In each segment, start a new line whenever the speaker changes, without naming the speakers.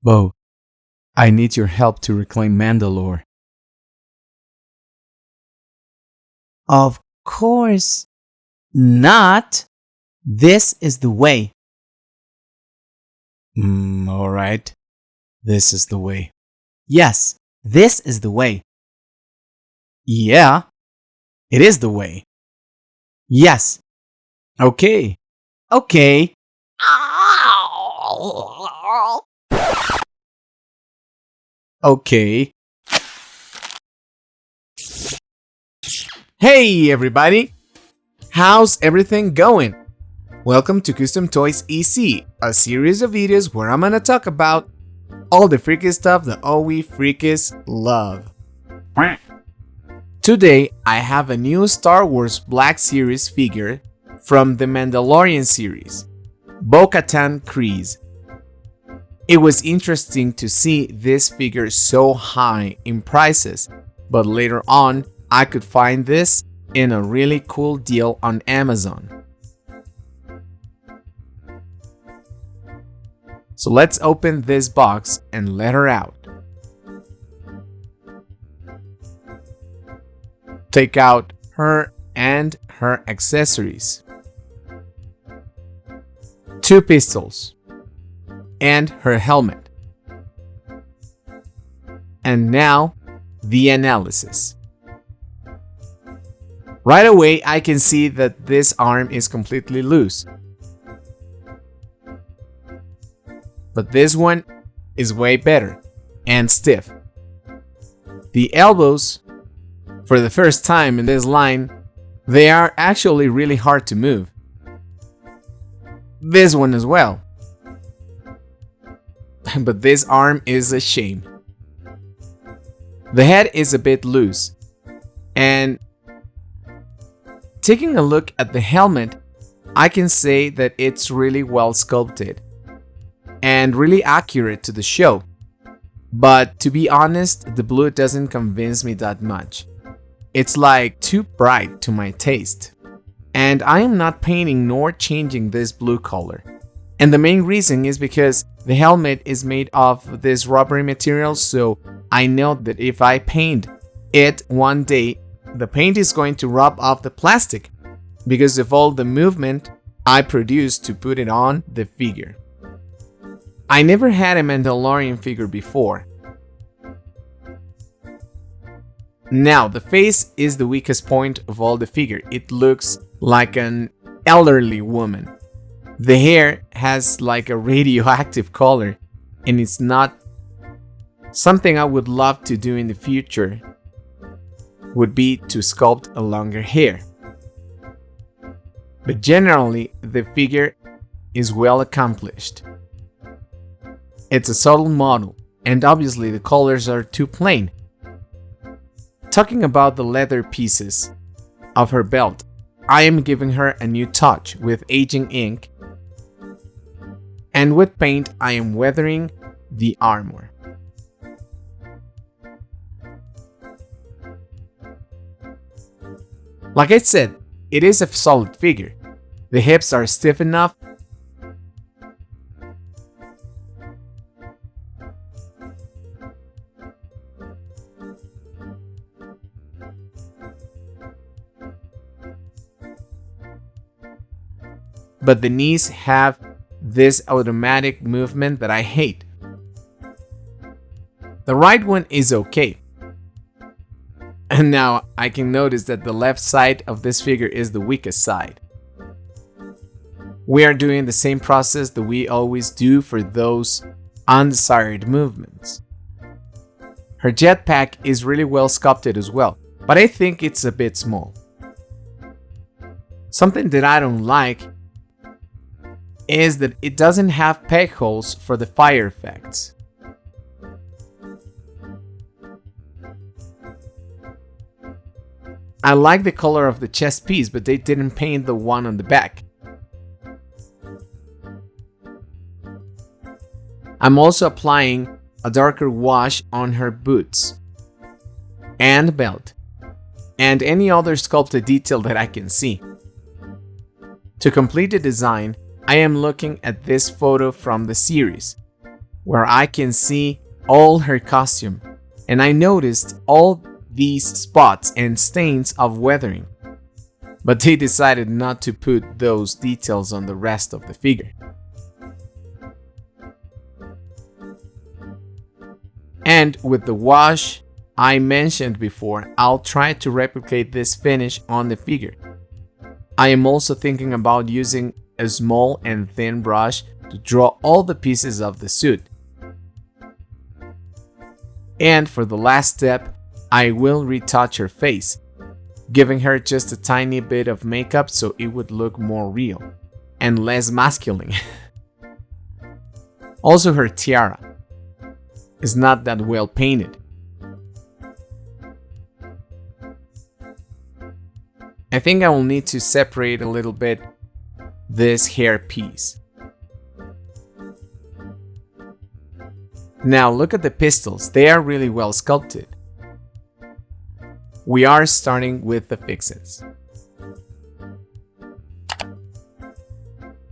Bo, I need your help to reclaim Mandalore.
Of course not. This is the way.
Alright. This is the way.
Yes, this is the way.
Yeah, it is the way.
Yes.
Okay.
Okay.
Okay. Hey everybody! How's everything going? Welcome to Custom Toys EC, a series of videos where I'm gonna talk about all the freaky stuff that all we freakies love. Today, I have a new Star Wars Black Series figure from the Mandalorian series, Katan Kryze. It was interesting to see this figure so high in prices, but later on, I could find this in a really cool deal on Amazon. So let's open this box and let her out. Take out her and her accessories. 2 pistols. And her helmet. And now, the analysis. Right away, I can see that this arm is completely loose. But this one is way better and stiff. The elbows, for the first time in this line, they are actually really hard to move. This one as well. But this arm is a shame. The head is a bit loose. And taking a look at the helmet, I can say that it's really well sculpted and really accurate to the show. But to be honest, the blue doesn't convince me that much. It's like too bright to my taste. And I am not painting nor changing this blue color. And the main reason is because the helmet is made of this rubbery material, so I know that if I paint it one day, the paint is going to rub off the plastic because of all the movement I produce to put it on the figure. I never had a Mandalorian figure before. Now, the face is the weakest point of all the figure. It looks like an elderly woman. The hair has like a radioactive color, and it's not something I would love to do in the future. Would be to sculpt a longer hair. But generally, the figure is well accomplished. It's a subtle model, and obviously the colors are too plain. Talking about the leather pieces of her belt, I am giving her a new touch with aging ink, and with paint I am weathering the armor. Like I said, it is a solid figure. The hips are stiff enough. But the knees have this automatic movement that I hate. The right one is okay. And now I can notice that the left side of this figure is the weakest side. We are doing the same process that we always do for those undesired movements. Her jetpack is really well sculpted as well, but I think it's a bit small. Something that I don't like is that it doesn't have peg holes for the fire effects. I like the color of the chest piece, but they didn't paint the one on the back. I'm also applying a darker wash on her boots and belt and any other sculpted detail that I can see. To complete the design, I am looking at this photo from the series. where I can see all her costume, and I noticed all these spots and stains of weathering, but they decided not to put those details on the rest of the figure. And with the wash I mentioned before, I'll try to replicate this finish on the figure. I am also thinking about using a small and thin brush to draw all the pieces of the suit. And for the last step, I will retouch her face, giving her just a tiny bit of makeup so it would look more real and less masculine. Also, her tiara is not that well painted. I think I will need to separate a little bit this hair piece. Now look at the pistols, they are really well sculpted. We are starting with the fixins.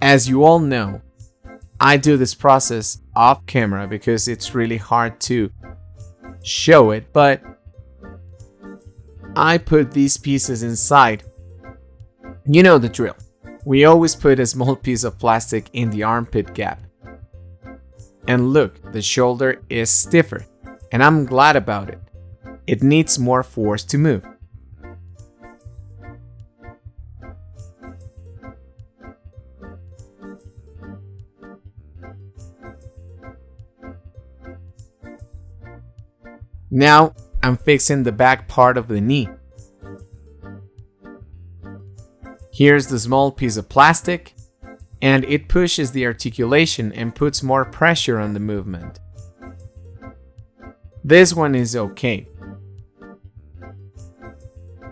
As you all know, I do this process off camera because it's really hard to show it, but I put these pieces inside. You know the drill. We always put a small piece of plastic in the armpit gap. And look, the shoulder is stiffer, and I'm glad about it. It needs more force to move. Now I'm fixing the back part of the knee. Here's the small piece of plastic, and it pushes the articulation and puts more pressure on the movement. This one is okay,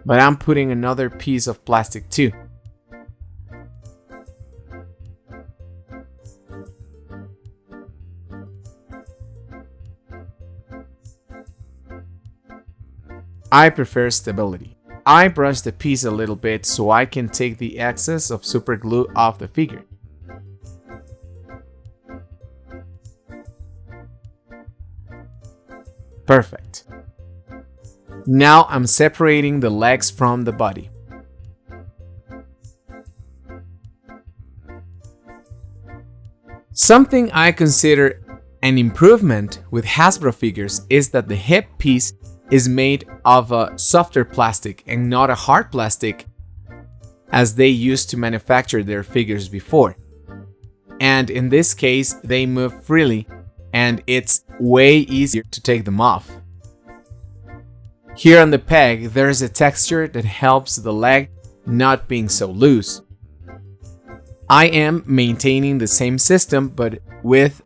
but I'm putting another piece of plastic too. I prefer stability. I brush the piece a little bit so I can take the excess of super glue off the figure. Perfect. Now I'm separating the legs from the body. Something I consider an improvement with Hasbro figures is that the hip piece is made of a softer plastic and not a hard plastic as they used to manufacture their figures before. And in this case, they move freely and it's way easier to take them off. Here on the peg, there is a texture that helps the leg not being so loose. I am maintaining the same system but with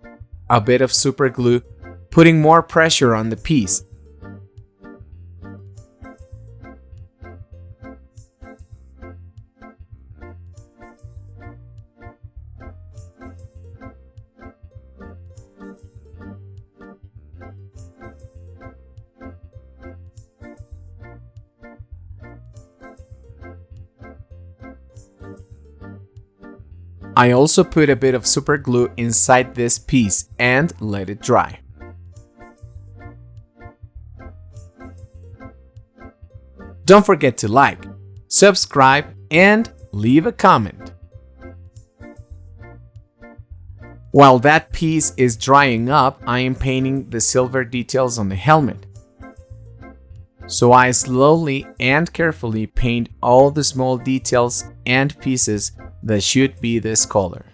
a bit of super glue, putting more pressure on the piece. I also put a bit of super glue inside this piece and let it dry. Don't forget to like, subscribe, and leave a comment. While that piece is drying up, I am painting the silver details on the helmet. So I slowly and carefully paint all the small details and pieces that should be this color.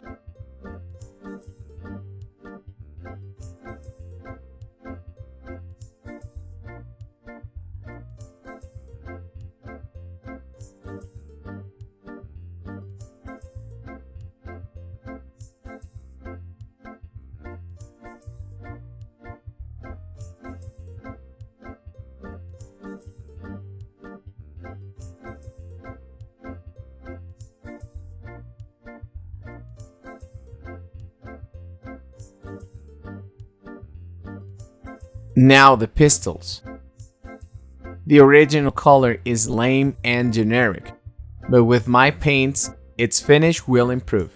Now the pistols. The original color is lame and generic, but with my paints, its finish will improve.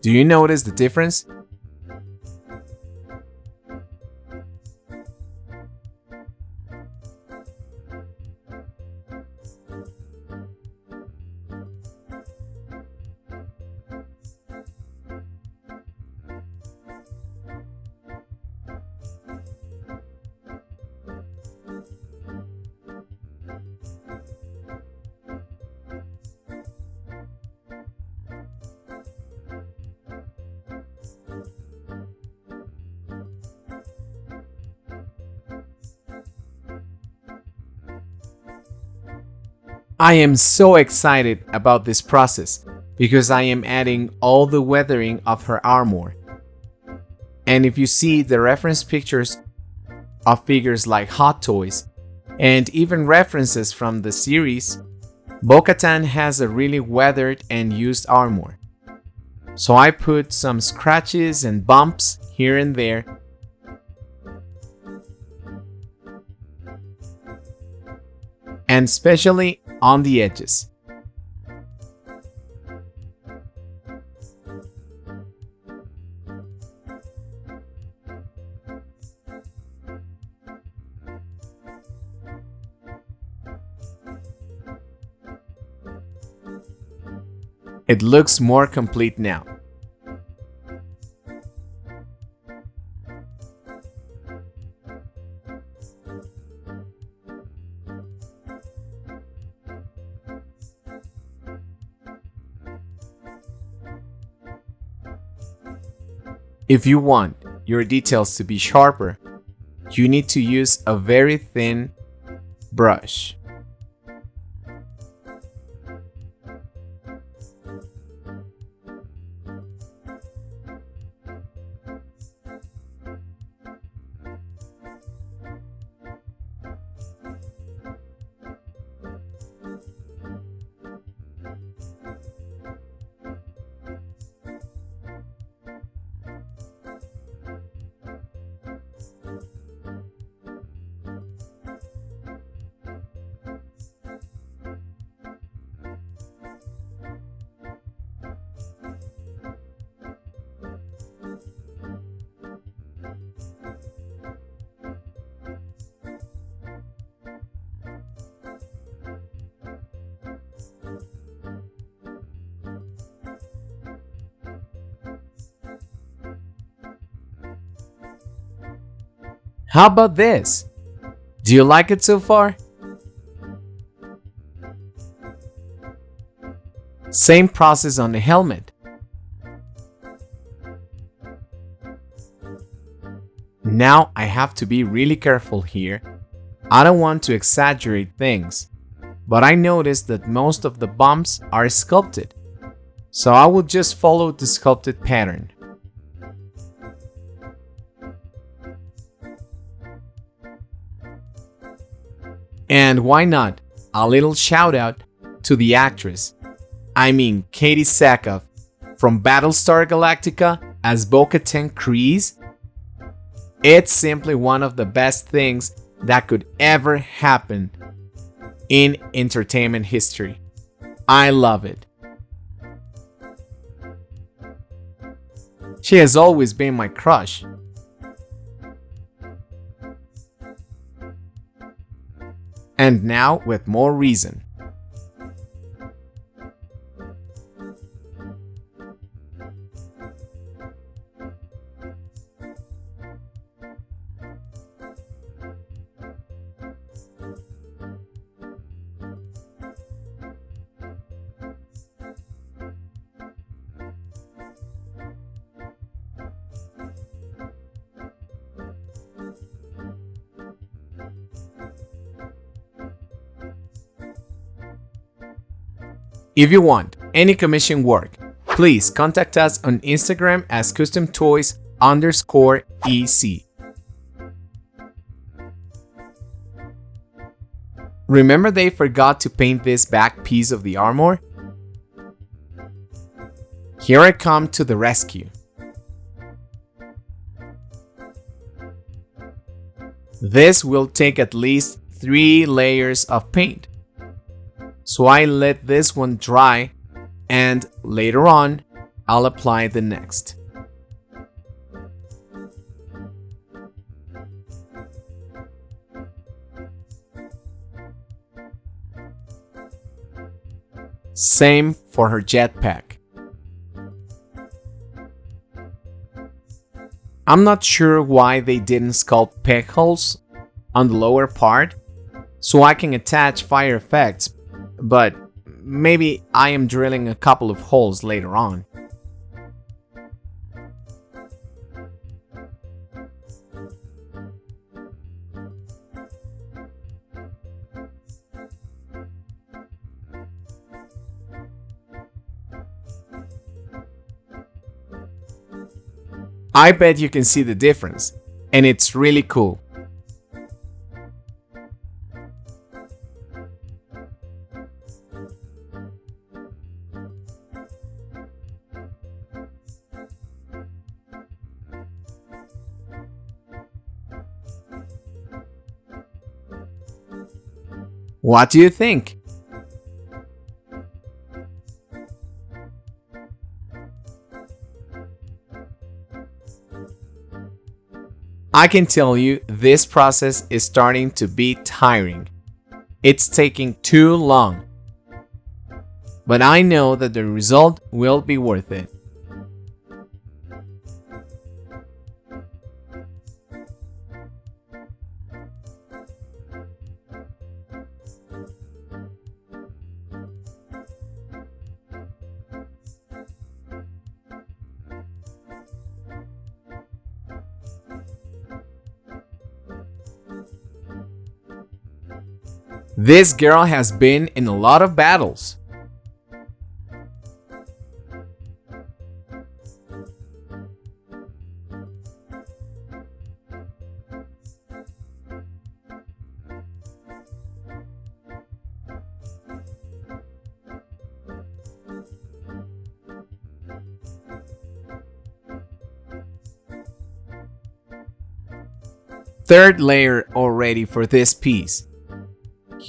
Do you notice the difference? I am so excited about this process because I am adding all the weathering of her armor. And if you see the reference pictures of figures like Hot Toys and even references from the series, Bo-Katan has a really weathered and used armor. So I put some scratches and bumps here and there. And especially on the edges. It looks more complete now. If you want your details to be sharper, you need to use a very thin brush. How about this? Do you like it so far? Same process on the helmet. Now I have to be really careful here. I don't want to exaggerate things, but I noticed that most of the bumps are sculpted. So I will just follow the sculpted pattern. And why not a little shout out to the actress, Katee Sackhoff from Battlestar Galactica as Katan Kryze. It's simply one of the best things that could ever happen in entertainment history. I love it. She has always been my crush. And now with more reason. If you want any commission work, please contact us on Instagram as customtoys_EC. Remember they forgot to paint this back piece of the armor? Here I come to the rescue. This will take at least 3 layers of paint. So I let this one dry and later on I'll apply the next. Same for her jetpack. I'm not sure why they didn't sculpt peg holes on the lower part so I can attach fire effects, but maybe I am drilling a couple of holes later on. I bet you can see the difference, and it's really cool. What do you think? I can tell you this process is starting to be tiring. It's taking too long. But I know that the result will be worth it. This girl has been in a lot of battles. Third layer already for this piece.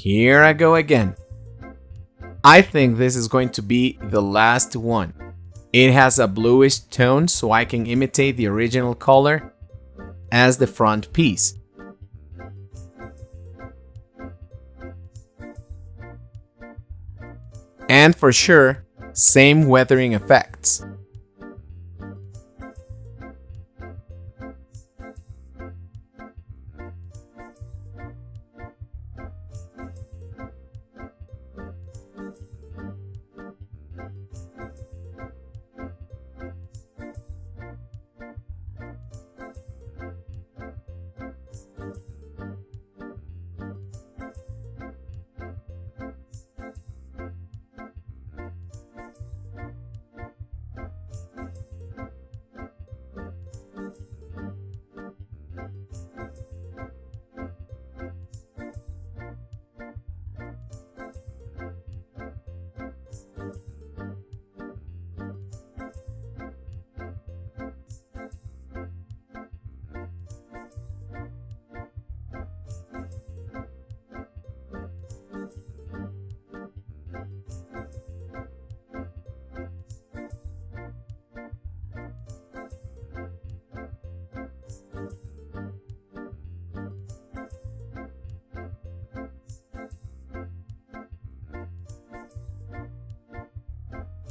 Here I go again. I think this is going to be the last one. It has a bluish tone so I can imitate the original color as the front piece. And for sure, same weathering effects.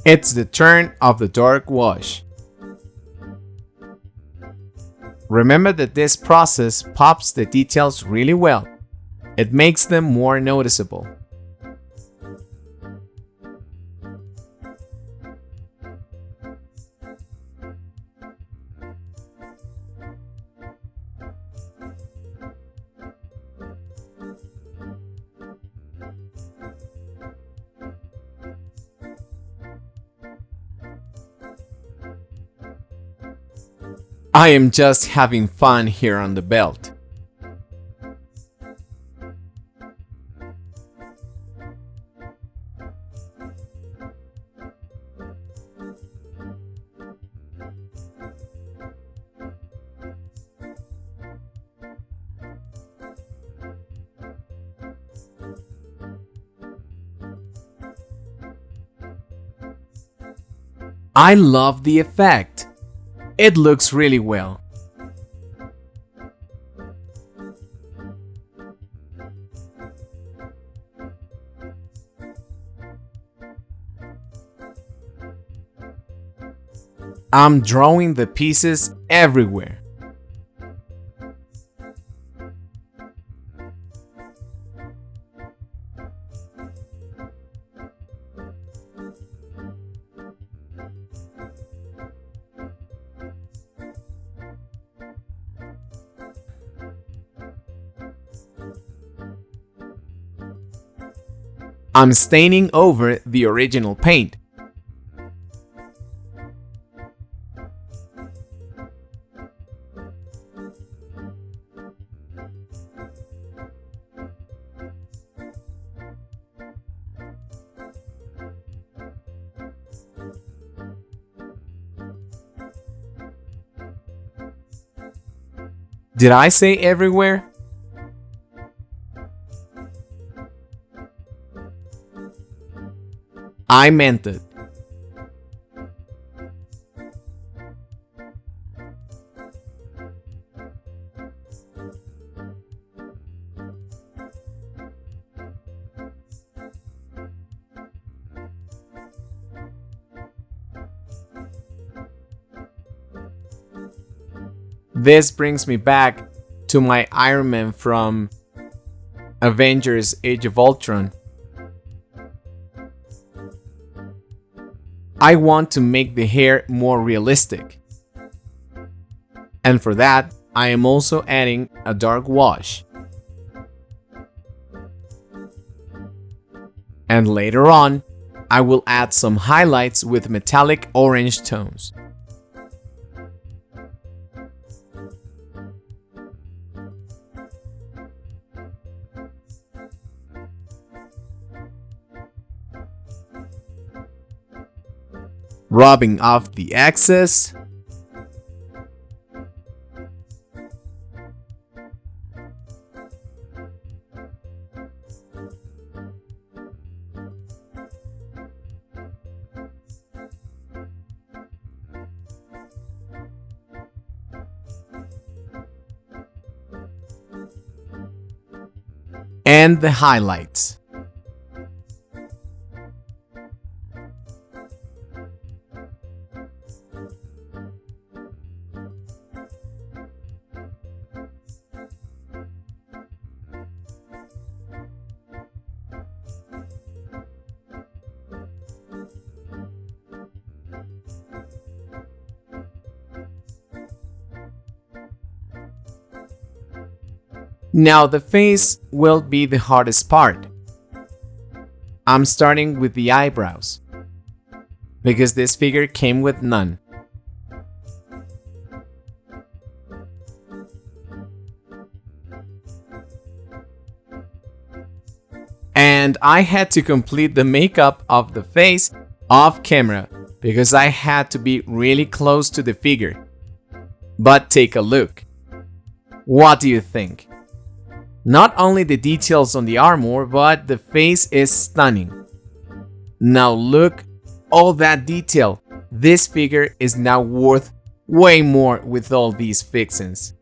It's the turn of the dark wash. Remember that this process pops the details really well. It makes them more noticeable. I am just having fun here on the belt. I love the effect. It looks really well. I'm drawing the pieces everywhere. I'm staining over the original paint. Did I say everywhere? I meant it. This brings me back to my Iron Man from Avengers Age of Ultron. I want to make the hair more realistic. And for that, I am also adding a dark wash. And later on, I will add some highlights with metallic orange tones. Rubbing off the excess. And the highlights. Now the face will be the hardest part. I'm starting with the eyebrows, because this figure came with none. And I had to complete the makeup of the face off camera, because I had to be really close to the figure. But take a look. What do you think? Not only the details on the armor, but the face is stunning. Now look, all that detail. This figure is now worth way more with all these fixins.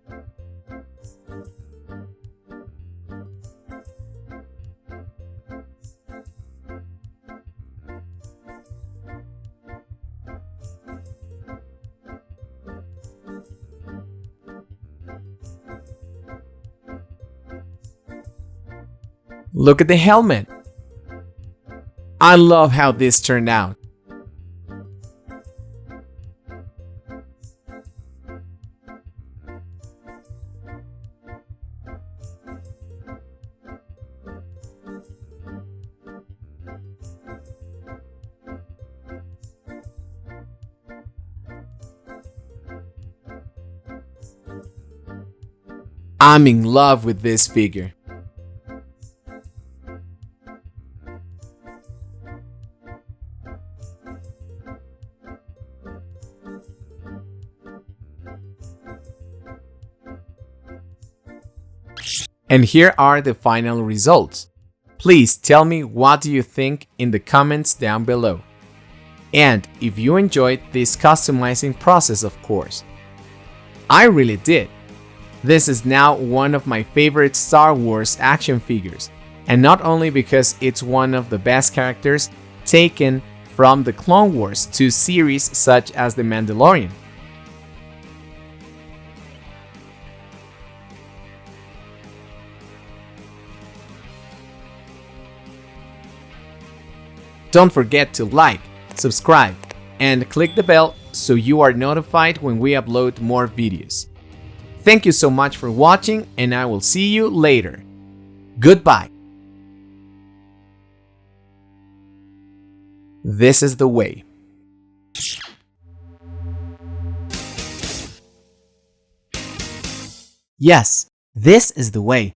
Look at the helmet. I love how this turned out. I'm in love with this figure. And here are the final results. Please tell me what do you think in the comments down below. And if you enjoyed this customizing process, of course. I really did. This is now one of my favorite Star Wars action figures, and not only because it's one of the best characters taken from the Clone Wars to series such as The Mandalorian. Don't forget to like, subscribe, and click the bell so you are notified when we upload more videos. Thank you so much for watching, and I will see you later. Goodbye. This is the way.
Yes, this is the way.